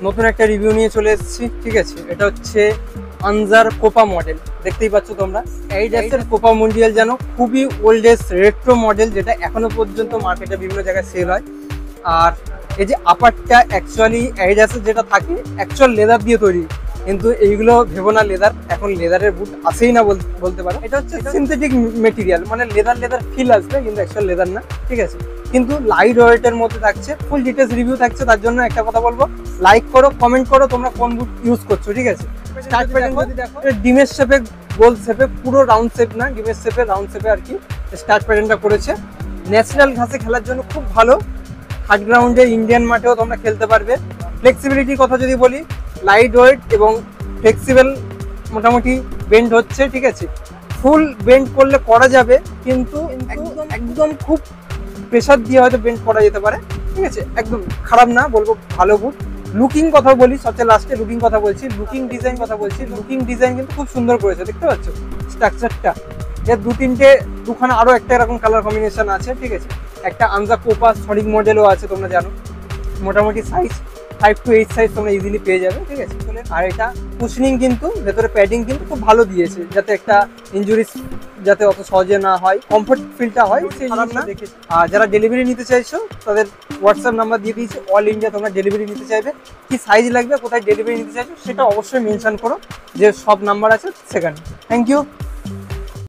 নতুন একটা রিভিউ নিয়ে চলে এসেছি। ঠিক আছে, এটা হচ্ছে আনজার কোপা মডেল। দেখতেই পাচ্ছ তোমরা, অ্যাডিডাসের কোপা মন্ডিয়াল যেন খুবই ওল্ডেস্ট রেট্রো মডেল, যেটা এখনো পর্যন্ত মার্কেটে বিভিন্ন জায়গায় সেল হয়। আর এই যে আপারটা অ্যাকচুয়ালি অ্যাডিডাসের যেটা থাকে অ্যাকচুয়াল লেদার দিয়ে তৈরি, কিন্তু এইগুলো ভেবো না লেদার, এখন লেদারের বুট আসেই না বলতে পারো। এটা হচ্ছে সিনথেটিক মেটেরিয়াল, মানে লেদার ফিল আসবে কিন্তু অ্যাকচুয়াল লেদার না। ঠিক আছে, কিন্তু লাইট ওয়েটের মধ্যে থাকছে। ফুল ডিটেলস রিভিউ থাকছে, তার জন্য একটা কথা বলবো, লাইক করো, কমেন্ট করো তোমরা কোন বুট ইউজ করছো। ঠিক আছে, স্টার্ট প্যাটার্ন যদি দেখো, ডিমের শেপে, গোল শেপে, পুরো রাউন্ড শেপ না, ডিমের শেপে রাউন্ড শেপে আর কি স্টার্ট প্যাটার্নটা করেছে। ন্যাচারাল ঘাসে খেলার জন্য খুব ভালো। হার্ড গ্রাউন্ডে ইন্ডিয়ান মাঠেও তোমরা খেলতে পারবে। ফ্লেক্সিবিলিটির কথা যদি বলি, লাইট ওয়েট এবং ফ্লেক্সিবল, মোটামুটি বেন্ড হচ্ছে। ঠিক আছে, ফুল বেন্ড করলে করা যাবে, কিন্তু একদম খুব প্রেশার দিয়ে হয়তো বেন্ড করা যেতে পারে। ঠিক আছে, একদম খারাপ না বলবো, ভালো বুট। লুকিং কথা বলি, সবচেয়ে লাস্টে লুকিং কথা বলছি, লুকিং ডিজাইন কথা বলছি। লুকিং ডিজাইন কিন্তু খুব সুন্দর করেছে, দেখতে পাচ্ছ স্ট্রাকচারটা। এর দুখানা আরো একটা এরকম কালার কম্বিনেশন আছে। ঠিক আছে, একটা আনজা কোপা সনিক মডেলও আছে, তোমরা জানো। মোটামুটি সাইজ 5 to 8 সাইজ তোমরা ইজিলি পেয়ে যাবে। ঠিক আছে, আর এটা কুশনিং কিন্তু ভেতরে প্যাডিং কিন্তু খুব ভালো দিয়েছে, যাতে একটা ইনজুরি যাতে অত সহজে না হয়, কমফোর্ট ফিলটা হয় সেই জিনিসটা দেখে। আর যারা ডেলিভারি নিতে চাইছো তাদের হোয়াটসঅ্যাপ নাম্বার দিয়ে দিয়েছি, অল ইন্ডিয়া তোমরা ডেলিভারি নিতে চাইবে। কি সাইজ লাগবে, কোথায় ডেলিভারি নিতে চাইছো সেটা অবশ্যই মেনশন করো, যে সব নাম্বার আছে সেখানে। Thank you.